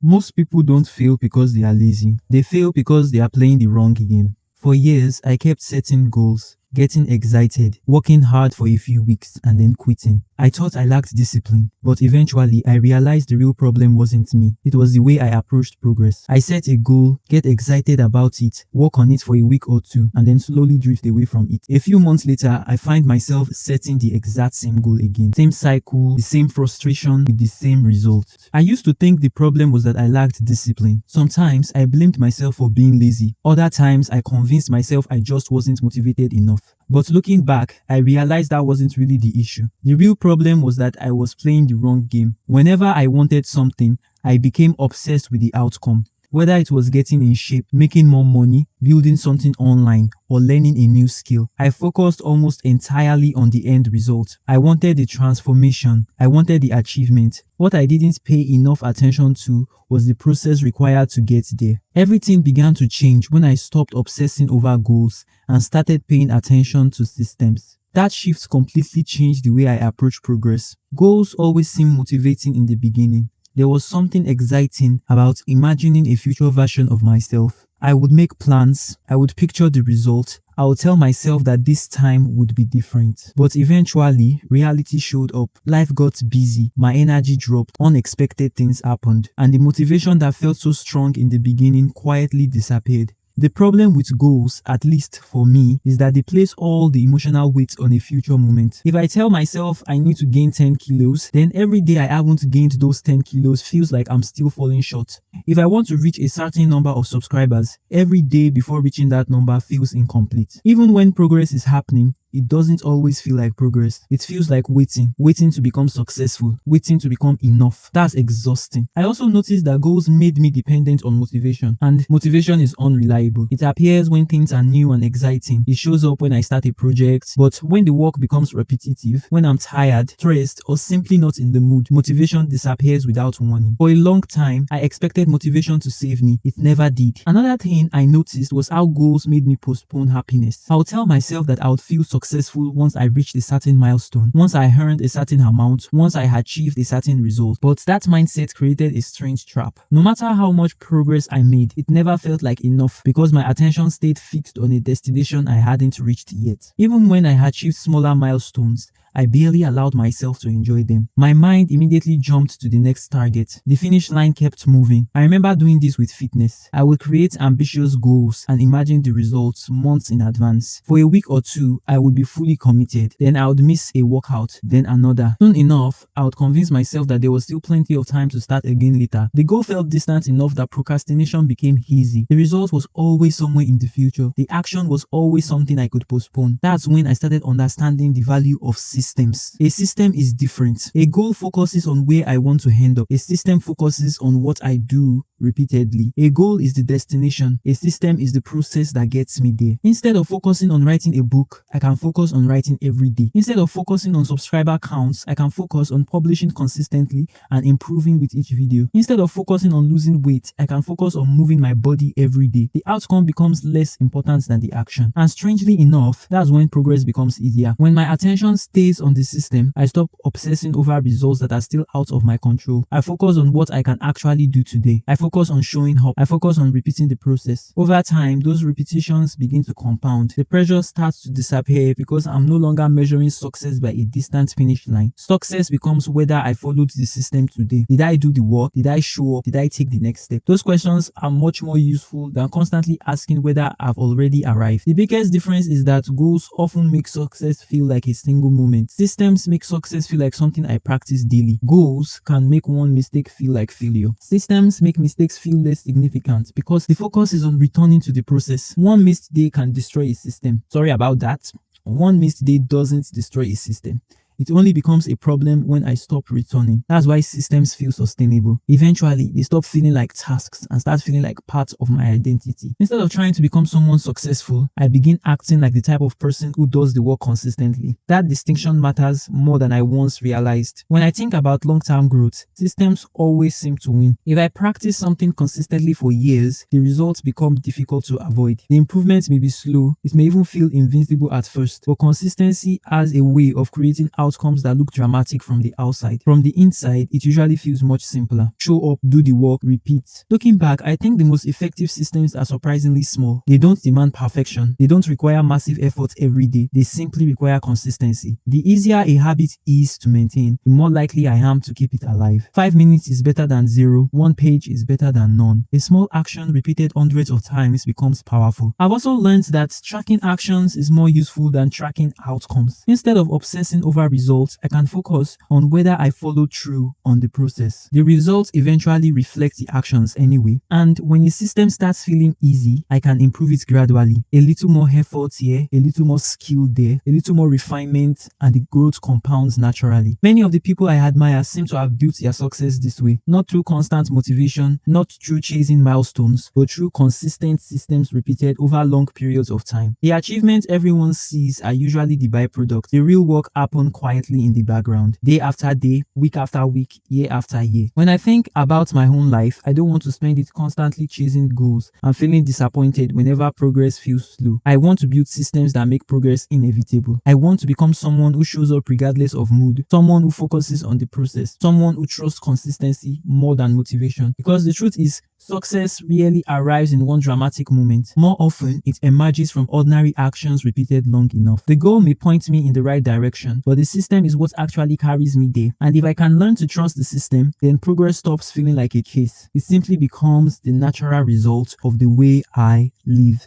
Most people don't fail because they are lazy. They fail because they are playing the wrong game. For years, I kept setting goals, getting excited, working hard for a few weeks, and then quitting. I thought I lacked discipline, but eventually I realized the real problem wasn't me. It was the way I approached progress. I set a goal, get excited about it, work on it for a week or two, and then slowly drift away from it. A few months later, I find myself setting the exact same goal again. Same cycle, the same frustration, with the same result. I used to think the problem was that I lacked discipline. Sometimes I blamed myself for being lazy. Other times I convinced myself I just wasn't motivated enough. But looking back, I realized that wasn't really the issue. The real problem was that I was playing the wrong game. Whenever I wanted something, I became obsessed with the outcome. Whether it was getting in shape, making more money, building something online, or learning a new skill, I focused almost entirely on the end result. I wanted the transformation. I wanted the achievement. What I didn't pay enough attention to was the process required to get there. Everything began to change when I stopped obsessing over goals and started paying attention to systems. That shift completely changed the way I approach progress. Goals always seem motivating in the beginning. There was something exciting about imagining a future version of myself. I would make plans, I would picture the result, I would tell myself that this time would be different. But eventually, reality showed up. Life got busy, my energy dropped, unexpected things happened, and the motivation that felt so strong in the beginning quietly disappeared. The problem with goals, at least for me, is that they place all the emotional weight on a future moment. If I tell myself I need to gain 10 kilos, then every day I haven't gained those 10 kilos feels like I'm still falling short. If I want to reach a certain number of subscribers, every day before reaching that number feels incomplete. Even when progress is happening, it doesn't always feel like progress. It feels like waiting to become successful, waiting to become enough. That's exhausting. I also noticed that goals made me dependent on motivation, and motivation is unreliable. It appears when things are new and exciting. It shows up when I start a project, but when the work becomes repetitive, when I'm tired, stressed, or simply not in the mood, motivation disappears without warning. For a long time, I expected motivation to save me. It never did. Another thing I noticed was how goals made me postpone happiness. I would tell myself that I would feel successful once I reached a certain milestone, once I earned a certain amount, once I achieved a certain result. But that mindset created a strange trap. No matter how much progress I made, it never felt like enough because my attention stayed fixed on a destination I hadn't reached yet. Even when I achieved smaller milestones, I barely allowed myself to enjoy them. My mind immediately jumped to the next target. The finish line kept moving. I remember doing this with fitness. I would create ambitious goals and imagine the results months in advance. For a week or two, I would be fully committed. Then I would miss a workout, then another. Soon enough, I would convince myself that there was still plenty of time to start again later. The goal felt distant enough that procrastination became easy. The result was always somewhere in the future. The action was always something I could postpone. That's when I started understanding the value of systems. A system is different. A goal focuses on where I want to end up. A system focuses on what I do repeatedly. A goal is the destination. A system is the process that gets me there. Instead of focusing on writing a book, I can focus on writing every day. Instead of focusing on subscriber counts, I can focus on publishing consistently and improving with each video. Instead of focusing on losing weight, I can focus on moving my body every day. The outcome becomes less important than the action. And strangely enough, that's when progress becomes easier. When my attention stays on the system, I stop obsessing over results that are still out of my control. I focus on what I can actually do today. I focus on showing up. I focus on repeating the process. Over time, those repetitions begin to compound. The pressure starts to disappear because I'm no longer measuring success by a distant finish line. Success becomes whether I followed the system today. Did I do the work? Did I show up? Did I take the next step? Those questions are much more useful than constantly asking whether I've already arrived. The biggest difference is that goals often make success feel like a single moment. Systems make success feel like something I practice daily. Goals can make one mistake feel like failure. Systems make mistakes feel less significant because the focus is on returning to the process. One missed day can destroy a system. Sorry about that. One missed day doesn't destroy a system. It only becomes a problem when I stop returning. That's why systems feel sustainable. Eventually, they stop feeling like tasks and start feeling like part of my identity. Instead of trying to become someone successful, I begin acting like the type of person who does the work consistently. That distinction matters more than I once realized. When I think about long-term growth, systems always seem to win. If I practice something consistently for years, the results become difficult to avoid. The improvement may be slow, it may even feel invincible at first, but consistency has a way of creating outcomes that look dramatic from the outside. From the inside, it usually feels much simpler. Show up, do the work, repeat. Looking back, I think the most effective systems are surprisingly small. They don't demand perfection. They don't require massive effort every day. They simply require consistency. The easier a habit is to maintain, the more likely I am to keep it alive. 5 minutes is better than 0. 1 page is better than none. A small action repeated hundreds of times becomes powerful. I've also learned that tracking actions is more useful than tracking outcomes. Instead of obsessing over results, I can focus on whether I follow through on the process. The results eventually reflect the actions anyway, and when a system starts feeling easy, I can improve it gradually. A little more effort here, a little more skill there, a little more refinement, and the growth compounds naturally. Many of the people I admire seem to have built their success this way, not through constant motivation, not through chasing milestones, but through consistent systems repeated over long periods of time. The achievements everyone sees are usually the byproduct. The real work happened quietly in the background, day after day, week after week, year after year. When I think about my own life, I don't want to spend it constantly chasing goals and feeling disappointed whenever progress feels slow. I want to build systems that make progress inevitable. I want to become someone who shows up regardless of mood, someone who focuses on the process, someone who trusts consistency more than motivation. Because the truth is, success rarely arrives in one dramatic moment. More often, it emerges from ordinary actions repeated long enough. The goal may point me in the right direction, but the system is what actually carries me there. And if I can learn to trust the system, then progress stops feeling like a chase. It simply becomes the natural result of the way I live.